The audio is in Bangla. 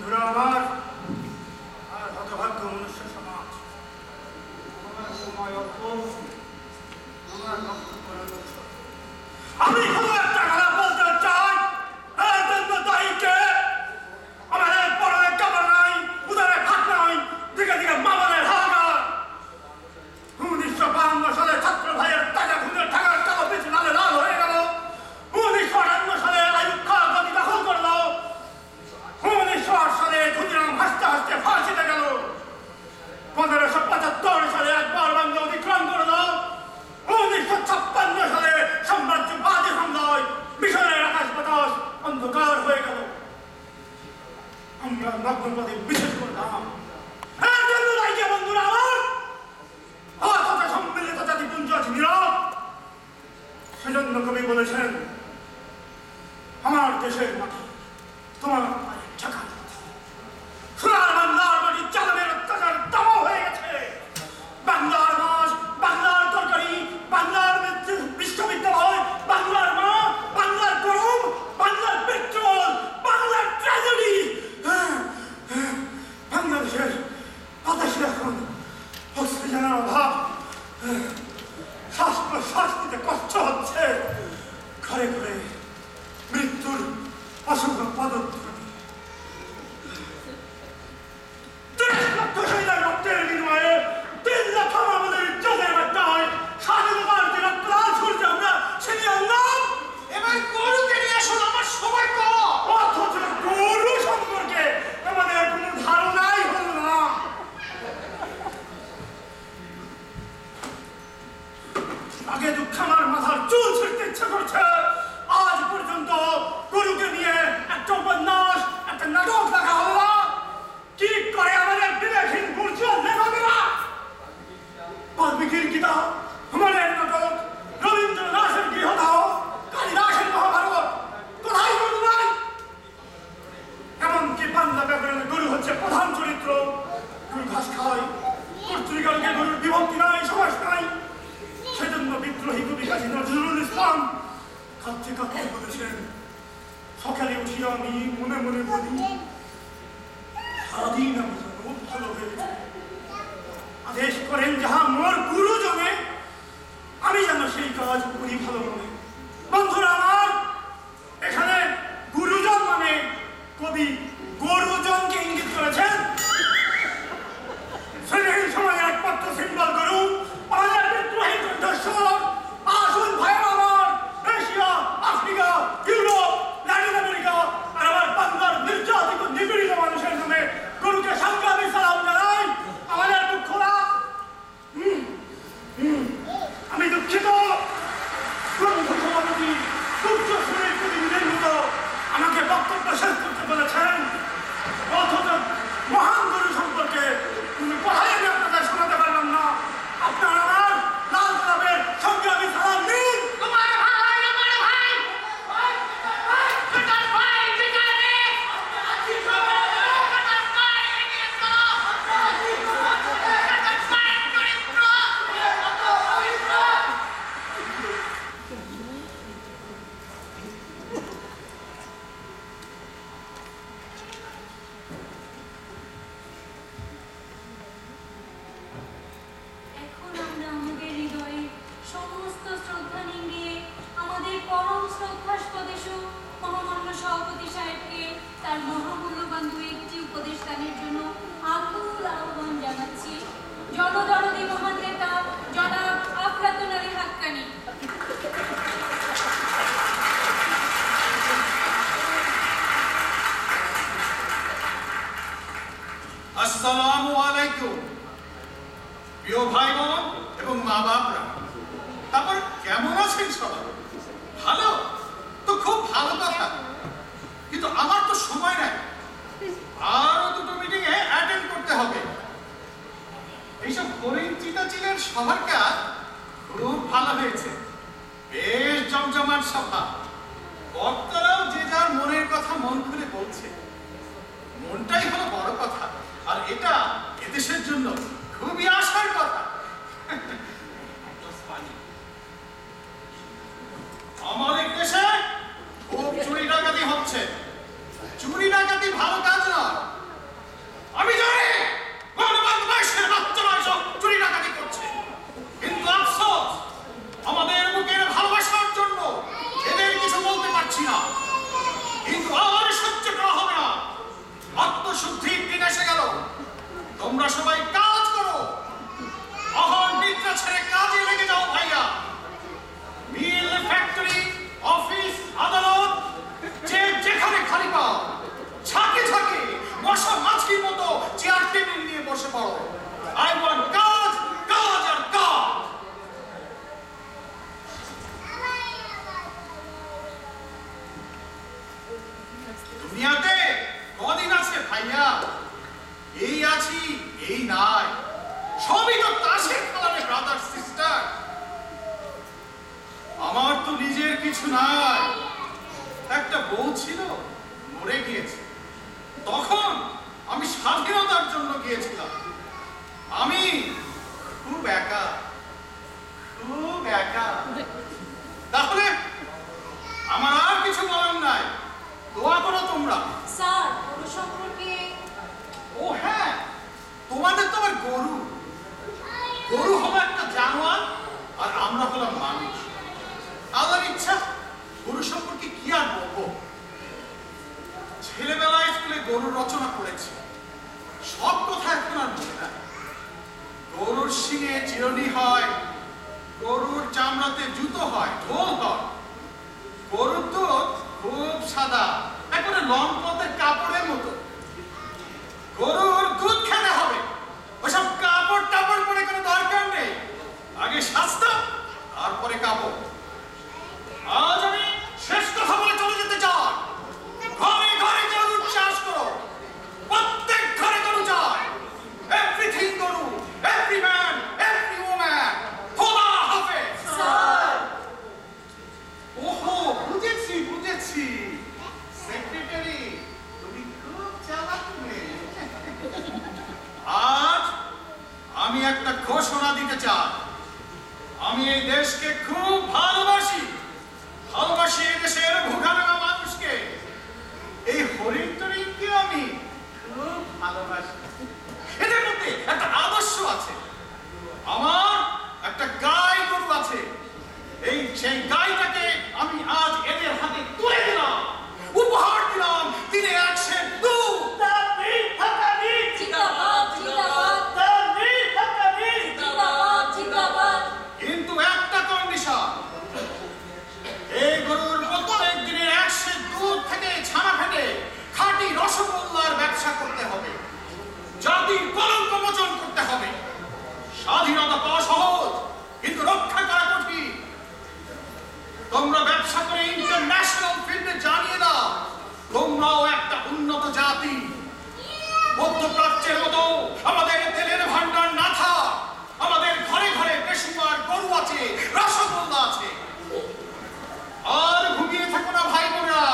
বন্ধুরা আমার আর হতভাগ্য মনুষ্য সমাজ, আমার সময় অল্প, আমার বক্তব্য আমি শুধু একটা কথা বলতে চাই, এই জন্য দায়ীকে আমাদের পরনে কাপড় নাই, উদারে ভাত নাই, দিকে দিকে মামানের হাহাকার। 1952 সালে ছাত্র ভাইয়ের টাকা খুনের টাকার টাকা পিছু নালে লাল হয়ে গেল। 1958 সালে আইয়ুব খান গদি দখল করল। 1908 সালে ক্ষুদিরাম হাসতে হাসতে ফাঁসিতে গেল। 1575 সালে একবার বাংলা অতিক্রম করল। 1956 সালে সাম্রাজ্যবাদী হামলায় মিশরের আকাশ বাতাস অন্ধকার হয়ে গেল। আমরা নগ্নপদে বিশেষ করলাম। এর জন্য দায়ী বন্ধুরা আমার, অথচ সম্মিলিত জাতিপুঞ্জ আছে নীরব। সেজন্য কবি বলেছেন, আমার দেশের মাটি তোমার পায়ে ঠেকা। সোনার বাংলার মাটি চালানের অত্যাচার দামা হয়ে গেছে। বাংলার মাছ, বাংলার তরকারি, বাংলার বিশ্ববিদ্যালয়, বাংলার মা, বাংলার গরম, বাংলার পেট্রোল, বাংলার ট্র্যাজেডি। বাংলাদেশের বাতাসে এখন অক্সিজেনের অভাব, শ্বাস প্রশ্বাস নিতে কষ্ট হচ্ছে। ঘরে ঘরে মৃত্যুর অসংখ্য পদধ্বনি। 30 লক্ষ শহীদের রক্তের বিনিময়ে 3 লক্ষ আমাদের ইজ্জতের বার্তায় স্বাধীনতার যে রক্তলাল সূর্য আমরা ছিনিয়ে আনলাম। এবার গরুকে নিয়ে আসুন, আমার সময় কম। অথচ গরু সম্পর্কে আমাদের কোনো ধারণাই হল না। আগে দুঃখ আমার মাথার চুল ছিঁড়তে ইচ্ছে করছে। আজ পর্যন্ত গরুকে নিয়ে একটা উপন্যাস, একটা নাটক দেখা হলো না। কি করে আমাদের বিবেকহীন বুর্জোয়া লেখকেরা বাল্মীকির গীতা, হুমায়ুনের নাটক, রবীন্দ্রনাথের গৃহদাহ, কালিদাসের মহাভারত কোথায় গরু নাই? এমনকি বাংলা ব্যাকরণে গরু হচ্ছে প্রধান চরিত্র। গরু ঘাস খায়, কর্তৃকালকে গরুর বিভক্তি নাই, সমাস নাই। সেজন্য বিদ্রোহী কবি কাজী নজরুল ইসলাম কাঁদতে কাঁদতে বলেছেন, সকালে উঠিয়া আমি মনে মনে বলি, সারাদিন আমি যেন ভালো হয়েছে। আদেশ করেন যাহা মোর গুরুজনে, আমি যেন সেই কাজ করি ভালো মনে। বন্ধুরা আমার, এখানে গুরুজন মানে কবি গরুজনকে ইঙ্গিত করেছেন। শ্রেণীহীন সমাজের একমাত্র সিম্বল গরু, আমাদের বিদ্রোহী কণ্ঠস্বর। আসুন ভাইয়ের আমার, Asia, Africa, Europe, Latin America আর আমার বাংলার নির্যাতিত নিপীড়িত মানুষের নামে গরুকে সংগ্রামী সালাম জানাই। আমাদের দুঃখরা, আমি দুঃখিত। গ্রন্থ সভাপতি সূর্য শ্রেণীর প্রতিনিধির মতো আমাকে বক্তব্য শেষ করতে বলেছেন, অথচ মহান গরু সম্পর্কে কোনো কথাই আমি আপনাদের শোনাতে পারলাম না। আপনারা আমার লাল গোলাপের সংগ্রামী সালাম নিন। তার মহামূল্যবান দু একটি উপদেশ দানের জন্য আকুল আহ্বান জানাচ্ছি। জনদরদী মহান নেতা জনাব আফলাতুন আলী হাক্কানী। আসসালামু আলাইকুম প্রিয় ভাই বোন এবং মা বাপরা। তারপর কেমন আছেন সবাই? ভালো তো, খুব ভালো কথা। কিন্তু আমার তো সময় নাই, আরো দুটো মিটিং এ অ্যাটেন্ড করতে হবে। এইসব হরিণ চিতাচিলের সবার কাজ খুব ভালো হয়েছে, বেশ জমজমাট সভা। বক্তারাও যে যার মনের কথা মন খুলে বলছে। মনটাই হলো বড় কথা, আর এটা এদেশের জন্য খুবই আশার কথা। আমাদের দেশে খুব চুরি ডাকাতি হচ্ছে। চুরি ডাকাতি ভালো কাজ নয়, ভাইয়া, এই আছি এই নাই, সবই তো তাসের খেলা রে ব্রাদার সিস্টার। আমার তো নিজের কিছু নাই। একটা বউ ছিল, মরে গিয়েছে। তখন আমি স্বাধীনতার জন্য গিয়েছিলাম। আমি খুব একা, খুব একা। তাহলে আমার আর কিছু বলার নাই, দোয়া করো তোমরা। স্যার, গরু সম্পর্কে ও হ্যাঁ, তোমাদের তো আবার গরু। গরু হলো একটা জানোয়ার, আর আমরা হলাম মানুষ। আল্লাহর ইচ্ছা, গরু সম্পর্কে কি আর বলবো। ছেলেবেলায় স্কুলে গরুর রচনা করেছি, সব কথা এখন আর মনে নাই। গরুর শিঙে চিরুনি হয়, গরুর চামড়াতে জুতো হয়, ঢোল হয়। গরুর দুধ খুব সাদা, একেবারে লম্পতের কাপড়ের মতো। গরুর দুধ খেতে হবে, ওসব কাপড় টাপড় পরে কোনো দরকার নেই। আগে স্বাস্থ্য, তারপরে কাপড়। আজ আমি শেষ কথা বলে চলে যেতে চাই। ঘরে ঘরে গরুর চাষ করো, প্রত্যেক ঘরে গরু চাই। এভরিথিং গরু, এভরি ম্যান, এভরি ওম্যান। খোদা হাফেজ। স্যার। ওহো, বুঝেছি বুঝেছি। সেক্রেটারি, তুমি খুব চালাক মেয়ে। আজ আমি একটা ঘোষণা দিতে চাই। আমি এই দেশকে খুব ভালোবাসি, ভালোবাসি এই দেশের ভূখানাঙ্গা মানুষকে। এই হরিণ তরিণকে আমি খুব ভালোবাসি। এদের মধ্যে একটা আদর্শ আছে। আমার একটা গাই গরু আছে, সেই গাইটাকে আমি আজ এদের হাতে তুলে দিলাম, উপহার দিলাম। দিনে 100 দুধ। জিন্দাবাদ, জিন্দাবাদ, জিন্দাবাদ, জিন্দাবাদ। কিন্তু একটা কন্ডিশন, এই গরুর প্রত্যেক দিনে 100 দুধ থেকে ছানা ফেটে খাঁটি রসগোল্লার ব্যবসা করতে হবে। জাতির কলঙ্ক মোচন করতে হবে। স্বাধীনতা পাওয়া সহজ, কিন্তু রক্ষা করা কঠিন। তোমরা ব্যবসা করে ইন্টারন্যাশনাল ফিল্ডে জানিয়ে দাও তোমরাও একটা উন্নত জাতি। মধ্যপ্রাচ্যের মতো আমাদের তেলের ভান্ডার না থাক, আমাদের ঘরে ঘরে বেশুমার গরু আছে, রসগোল্লা আছে। আর ঘুমিয়ে থাকো না ভাই বোনেরা।